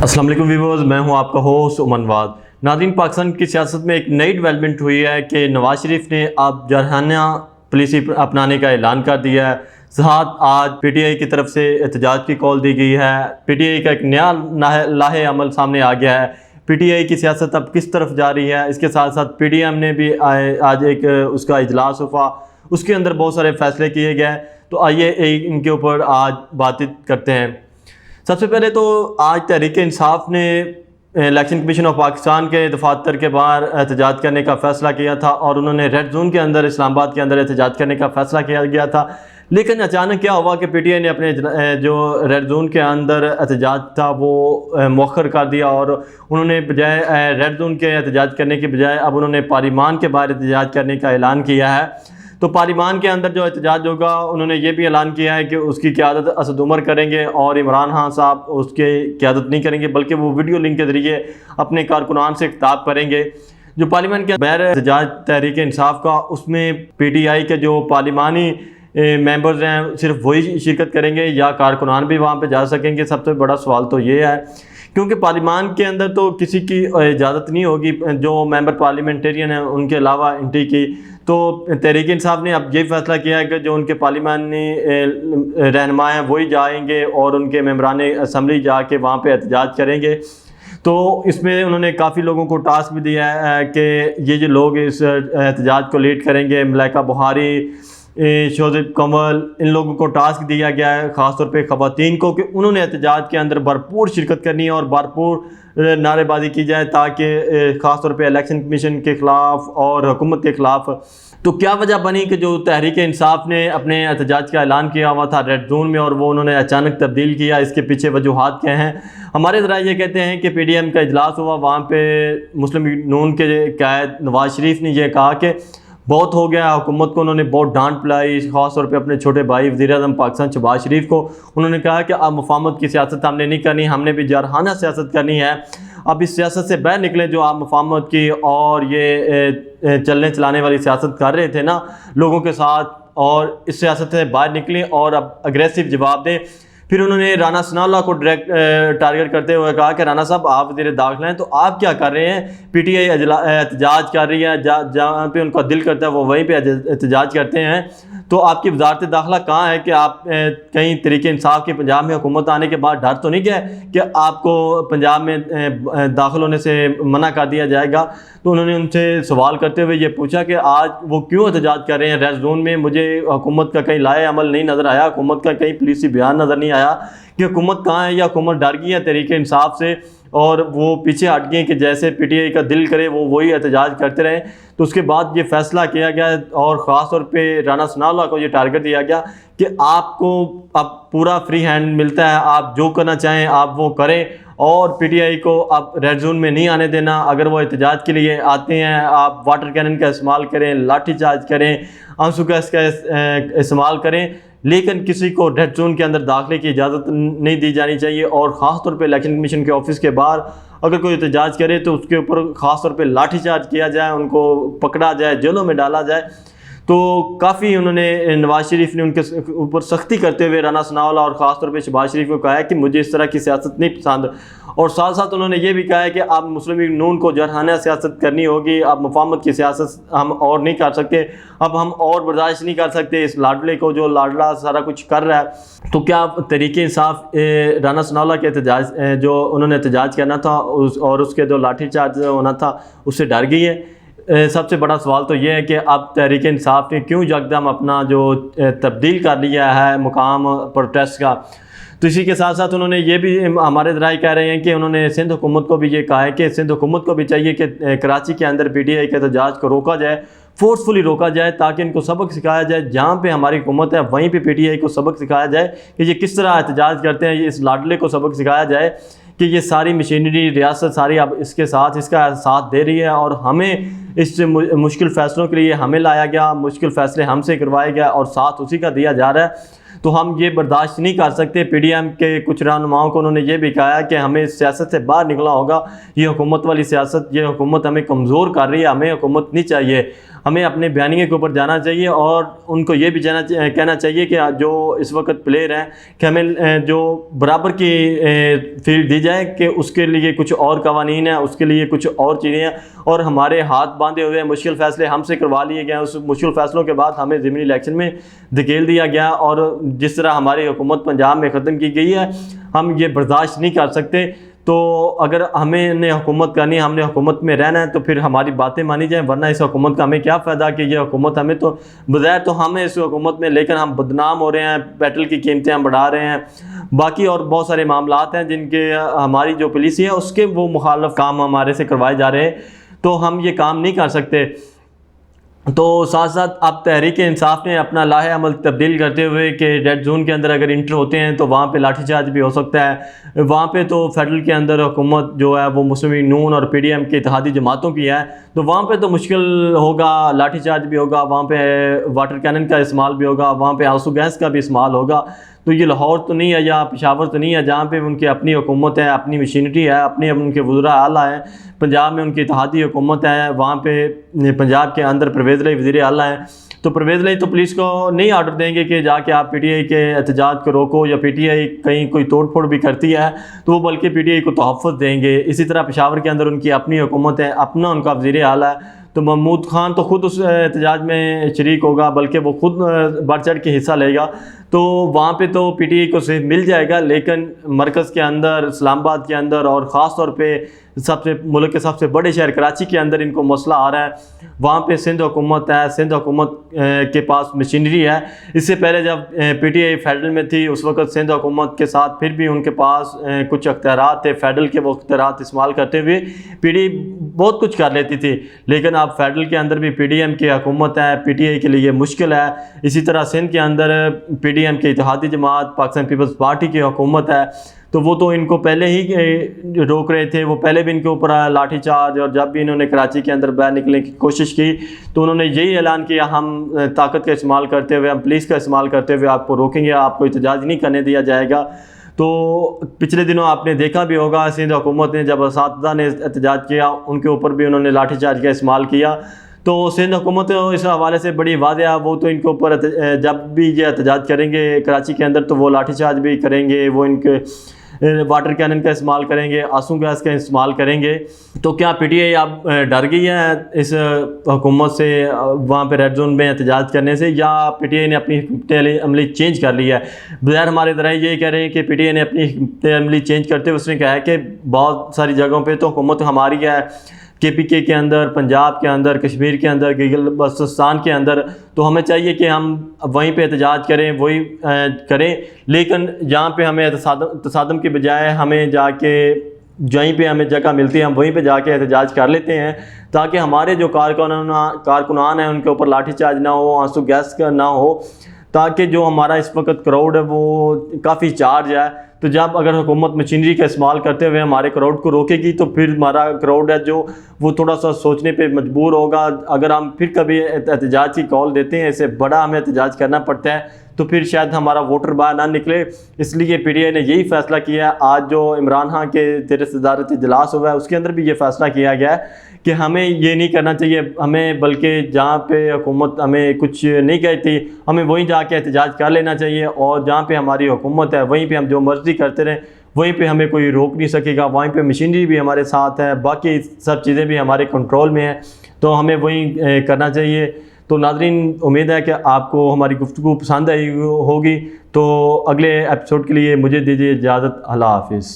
अस्सलाम वालेकुम व्यूअर्स, मैं हूं आपका होस्ट उमन वाद। नाज़रीन, पाकिस्तान की सियासत में एक नई डेवलपमेंट हुई है कि नवाज शरीफ ने अब जरहाना पॉलिसी अपनाने का ऐलान कर दिया है। साथ आज पीटीआई की तरफ से एहतजाज की कॉल दी गई है। पीटीआई का एक नया लाहे अमल सामने आ गया है। पीटीआई की सियासत अब किस तरफ जा रही है, इसके साथ साथ पीडीएम ने भी आज एक उसका इजलास हुआ, उसके अंदर बहुत सारे फैसले किए गए। तो आइए इनके ऊपर आज बातचीत करते हैं। सबसे पहले तो आज तहरीक इंसाफ ने इलेक्शन कमीशन ऑफ पाकिस्तान के दफातर के बाहर एहतजाज करने का फ़ैसला किया था और उन्होंने रेड जोन के अंदर इस्लामाबाद के अंदर एहतजाज करने का फ़ैसला किया गया था। लेकिन अचानक क्या हुआ कि पीटीआई ने अपने जो रेड जोन के अंदर एहतजाज था वो मौखर कर दिया और उन्होंने बजाय रेड जोन के एहतजाज करने के बजाय अब उन्होंने पार्लियामान के बाहर एहतजाज करने का ऐलान किया है। तो पार्लियामान के अंदर जो एहतजाज होगा, उन्होंने ये भी ऐलान किया है कि उसकी क़यादत असद उमर करेंगे और इमरान खान साहब उसके क़यादत नहीं करेंगे, बल्कि वो वीडियो लिंक के ज़रिए अपने कारकुनान से खिताब करेंगे। जो पार्लियामान के बैर एहतजाज तहरीक इंसाफ का, उसमें पीटीआई के जो पार्लियामानी मेंबर्स हैं सिर्फ वही शिरकत करेंगे या कारकुनान भी वहाँ पे जा सकेंगे? सबसे बड़ा सवाल तो ये है, क्योंकि पार्लियामान के अंदर तो किसी की इजाज़त नहीं होगी जो मेंबर पार्लियामेंटेरियन हैं उनके अलावा एंट्री की। तो तहरीक इंसाफ ने अब ये फैसला किया है कि जो उनके पार्लियामानी रहनुमा हैं वही जाएंगे और उनके मेंबरान असम्बली जाके वहाँ पे एहतजाज करेंगे। तो इसमें उन्होंने काफ़ी लोगों को टास्क भी दिया है कि ये जो लोग इस एहतजाज को लीड करेंगे, मलाइका बुहारी, शोज़िब कंवल, इन लोगों को टास्क दिया गया है, ख़ासतौर पे ख़वातीन को, कि उन्होंने एहतजाज के अंदर भरपूर शिरकत करनी है और भरपूर नारेबाजी की जाए ताकि ख़ासतौर पे इलेक्शन कमीशन के ख़िलाफ़ और हुकूमत के ख़िलाफ़। तो क्या वजह बनी कि जो तहरीक इंसाफ ने अपने एहतजाज का ऐलान किया हुआ था रेड जोन में और वो उन्होंने अचानक तब्दील किया? इसके पीछे वजूहात क्या हैं? हमारे ज़रा ये कहते हैं कि पीडीएम का इजलास हुआ, वहाँ पे मुस्लिम लीग नून के कायद नवाज शरीफ ने यह कहा कि बहुत हो गया। हुकूमत को उन्होंने बहुत डांट पिलाई, ख़ास तौर पे अपने छोटे भाई वज़ीर-ए-आज़म पाकिस्तान शहबाज शरीफ को। उन्होंने कहा कि अब मुफाहमत की सियासत हमने नहीं करनी, हमने भी जारहाना सियासत करनी है। अब इस सियासत से बाहर निकलें जो आप मुफाहमत की और ये चलने चलाने वाली सियासत कर रहे थे ना लोगों के साथ, और इस सियासत से बाहर निकलें और अब अग्रेसिव जवाब दें। फिर उन्होंने राना सनाउल्लाह को डायरेक्ट टारगेट करते हुए कहा कि राना साहब आप वज़ीर दाखिला हैं तो आप क्या कर रहे हैं? पीटीआई एहतजाज कर रही है, जहाँ पे उनका दिल करता है वो वहीं पे एहतजाज करते हैं। तो आपकी वज़ारत दाखिला कहाँ है कि आप कहीं तहरीक इंसाफ की पंजाब में हुकूमत आने के बाद डर तो नहीं गया कि आपको पंजाब में दाखिल होने से मना कर दिया जाएगा? तो उन्होंने उनसे सवाल करते हुए ये पूछा कि आज वो क्यों एहतजाज कर रहे हैं रेड जोन में? मुझे हुकूमत का कहीं लाए अमल नहीं नज़र आया, हुकूमत का कहीं पुलिसी बयान नज़र नहीं आया कि हुकूमत कहाँ है या हुकूमत डर गई है तहरीक इंसाफ से और वो पीछे हट गए कि जैसे पीटीआई का दिल करे वो वही एहतजाज करते रहें। तो उसके बाद ये फैसला किया गया और ख़ास तौर पे राना सनाउल्लाह को ये टारगेट दिया गया कि आपको अब पूरा फ्री हैंड मिलता है, आप जो करना चाहें आप वो करें और पीटीआई को अब रेड जोन में नहीं आने देना। अगर वो एहतजाज के लिए आते हैं आप वाटर कैनन का इस्तेमाल करें, लाठी चार्ज करें, आंसू गैस का इस्तेमाल करें, लेकिन किसी को रेड जोन के अंदर दाखिले की इजाज़त नहीं दी जानी चाहिए। और ख़ास तौर पे इलेक्शन कमीशन के ऑफिस के बाहर अगर कोई एहतजाज करे तो उसके ऊपर ख़ास तौर पे लाठी चार्ज किया जाए, उनको पकड़ा जाए, जेलों में डाला जाए। तो काफ़ी उन्होंने नवाज शरीफ ने उनके ऊपर सख्ती करते हुए राना सनाउल्लाह और ख़ास तौर पे शहबाज शरीफ को कहा है कि मुझे इस तरह की सियासत नहीं पसंद। और साथ साथ उन्होंने ये भी कहा है कि अब मुस्लिम लीग नून को जरहाना सियासत करनी होगी, अब मुफाहमत की सियासत हम और नहीं कर सकते, अब हम और बर्दाश्त नहीं कर सकते इस लाडले को जो लाडला सारा कुछ कर रहा है। तो क्या तहरीक इंसाफ राना सनाउल्लाह के एहतजाज जो उन्होंने एहतजाज करना था और उसके जो लाठी चार्ज होना था उससे डर गई है? सबसे बड़ा सवाल तो ये है कि अब तहरीक इंसाफ ने क्यों यकदम अपना जो तब्दील कर लिया है मुकाम प्रोटेस्ट का। तो इसी के साथ साथ उन्होंने ये भी हमारे ज़राए कह रहे हैं कि उन्होंने सिंध हुकूमत को भी ये कहा है कि सिंध हुकूमत को भी चाहिए कि कराची के अंदर पीटीआई के एहतजाज को रोका जाए, फोर्सफुली रोका जाए, ताकि इनको सबक सिखाया जाए। जहाँ पे हमारी हुकूमत है वहीं पे पीटीआई को सबक सिखाया जाए कि ये किस तरह एहतजाज करते हैं। ये इस लाडले को सबक सिखाया जाए कि ये सारी मशीनरी रियासत सारी अब इसके साथ इसका साथ दे रही है और हमें इस मुश्किल फ़ैसलों के लिए हमें लाया गया, मुश्किल फ़ैसले हमसे करवाए गया और साथ उसी का दिया जा रहा है। तो हम ये बर्दाश्त नहीं कर सकते। पीडीएम के कुछ रहनुमाओं को उन्होंने ये भी कहा कि हमें इस सियासत से बाहर निकलना होगा, ये हुकूमत वाली सियासत, ये हुकूमत हमें कमज़ोर कर रही है, हमें हुकूमत नहीं चाहिए। हमें अपने बयानिए के ऊपर जाना चाहिए और उनको ये भी कहना चाहिए कि जो इस वक्त प्लेयर हैं कि हमें जो बराबर की फील्ड दी जाए कि उसके लिए कुछ और कवानीन है, उसके लिए कुछ और चीज़ें हैं और हमारे हाथ बांधे हुए मुश्किल फ़ैसले हमसे करवा लिए गए। उस मुश्किल फ़ैसलों के बाद हमें ज़मीनी इलेक्शन में धकेल दिया गया और जिस तरह हमारी हुकूमत पंजाब में ख़त्म की गई है, हम ये बर्दाश्त नहीं कर सकते। तो अगर हमें हुकूमत करनी है, हमने हुकूमत में रहना है, तो फिर हमारी बातें मानी जाएं, वरना इस हुकूमत का हमें क्या फ़ायदा कि ये हुकूमत हमें तो बजाय तो हमें इस हुकूमत में लेकर हम बदनाम हो रहे हैं, पेट्रोल की कीमतें हम बढ़ा रहे हैं, बाकी और बहुत सारे मामलात हैं जिनके हमारी जो पुलिस है उसके वो मुखालफ काम हमारे से करवाए जा रहे हैं, तो हम ये काम नहीं कर सकते। तो साथ साथ अब तहरीक इंसाफ ने अपना लाहे अमल तब्दील करते हुए कि रेड जोन के अंदर अगर इंटर होते हैं तो वहाँ पे लाठीचार्ज भी हो सकता है। वहाँ पे तो फेडरल के अंदर हुकूमत जो है वो मुस्लिम लीग नून और पीडीएम के इत्तेहादी जमातों की है, तो वहाँ पे तो मुश्किल होगा, लाठीचार्ज भी होगा, वहाँ पे वाटर कैनन का इस्तेमाल भी होगा, वहाँ पे आंसू गैस का भी इस्तेमाल होगा। तो ये लाहौर तो नहीं है या पेशावर तो नहीं है जहाँ पे उनकी अपनी हुकूमत है, अपनी मशीनरी है, अपने उनके वज़ीर आला हैं। पंजाब में उनकी इत्तेहादी हुकूमत है, वहाँ पे पंजाब के अंदर परवेज़ इलाही वज़ीर आला हैं। तो परवेज़ इलाही तो पुलिस को नहीं आर्डर देंगे कि जाके आप पीटीआई के एहतजाज को रोको, या पीटीआई कहीं कोई तोड़ फोड़ भी करती है तो वो बल्कि पीटीआई को तोहफ़्फ़त देंगे। इसी तरह पेशावर के अंदर उनकी अपनी हुकूमत है, अपना उनका वज़ीर आला है, तो महमूद खान तो ख़ुद उस एहतजाज में शरीक होगा, बल्कि वो खुद बढ़ चढ़ के हिस्सा लेगा। तो वहाँ पे तो पीटीआई को सिर्फ मिल जाएगा, लेकिन मरकज़ के अंदर, इस्लामाबाद के अंदर और ख़ास तौर पे सबसे मुल्क के सबसे बड़े शहर कराची के अंदर इनको मसला आ रहा है। वहाँ पे सिंध हुकूमत है, सिंध हुकूमत के पास मशीनरी है। इससे पहले जब पीटीआई फेडरल में थी उस वक्त सिंध हुकूमत के साथ फिर भी उनके पास कुछ अख्तियारात थे, फेडरल के वो अख्तियारात इस्तेमाल करते हुए पीटीआई बहुत कुछ कर लेती थी। लेकिन अब फेडरल के अंदर भी पीडीएम की हुकूमत है, पीटीआई के लिए मुश्किल है। इसी तरह सिंध के अंदर पीडीएम की इत्तेहादी जमात पाकिस्तान पीपल्स पार्टी की हुकूमत है, तो वो तो इनको पहले ही रोक रहे थे, वो पहले भी इनके ऊपर लाठीचार्ज, और जब भी इन्होंने कराची के अंदर बाहर निकलने की कोशिश की तो उन्होंने यही ऐलान किया, हम ताकत का इस्तेमाल करते हुए, हम पुलिस का इस्तेमाल करते हुए आपको रोकेंगे, आपको एहतजाज नहीं करने दिया जाएगा। तो पिछले दिनों आपने देखा भी होगा सिंध हुकूमत ने जब असातिज़ा ने एहतजाज किया उनके ऊपर भी उन्होंने लाठीचार्ज का इस्तेमाल किया। तो सिंध हुकूमत इस हवाले से बड़ी वादे, वो तो इनके ऊपर जब भी ये एहतजाज करेंगे कराची के अंदर तो वो लाठीचार्ज भी करेंगे, वो इनके वाटर कैनन का इस्तेमाल करेंगे, आंसू गैस का इस्तेमाल करेंगे। तो क्या पीटीआई अब डर गई है इस हुकूमत से वहाँ पे रेड जोन में एहतजाज करने से, या पीटीआई ने अपनी हिकमत अमली चेंज कर लिया है? बगैर हमारे ज़राए ये कह रहे हैं कि पीटीआई ने अपनी हिकमत अमली चेंज करते हुए उसने कहा है कि बहुत सारी जगहों पर तो हुकूमत हमारी है, केपीके के अंदर, पंजाब के अंदर, कश्मीर के अंदर, गिलगित-बल्तिस्तान के अंदर, तो हमें चाहिए कि हम वहीं पे एहतजाज करें, वही करें। लेकिन जहाँ पे हमें तसादम के बजाय हमें जाके जहीं पे हमें जगह मिलती है हम वहीं पे जाके एहतजाज कर लेते हैं, ताकि हमारे जो कारकुनान हैं उनके ऊपर लाठीचार्ज ना हो, आंसू गैस का ना हो, ताकि जो हमारा इस वक्त क्राउड है वो काफ़ी चार्ज है। तो जब अगर हुकूमत मशीनरी का इस्तेमाल करते हुए हमारे क्राउड को रोकेगी तो फिर हमारा क्राउड है जो वो थोड़ा सा सोचने पे मजबूर होगा। अगर हम फिर कभी एहतजाज की कॉल देते हैं, इससे बड़ा हमें एहतजाज करना पड़ता है, तो फिर शायद हमारा वोटर बाहर ना निकले। इसलिए पीटीआई ने यही फैसला किया। आज जो इमरान खान के ज़ेर सदारत इजलास हुआ है उसके अंदर भी ये फैसला किया गया है कि हमें ये नहीं करना चाहिए, हमें बल्कि जहाँ पे हुकूमत हमें कुछ नहीं कहती हमें वहीं जाके एहतजाज कर लेना चाहिए, और जहाँ पे हमारी हुकूमत है वहीं पे हम जो मर्ज़ी करते रहें, वहीं पे हमें कोई रोक नहीं सकेगा। वहीं पे मशीनरी भी हमारे साथ है, बाकी सब चीज़ें भी हमारे कंट्रोल में है, तो हमें वहीं करना चाहिए। तो नाज़रीन, उम्मीद है कि आपको हमारी गुफ्तगू पसंद आई होगी। तो अगले एपिसोड के लिए मुझे दीजिए इजाज़त। अल्लाह हाफ़िज़।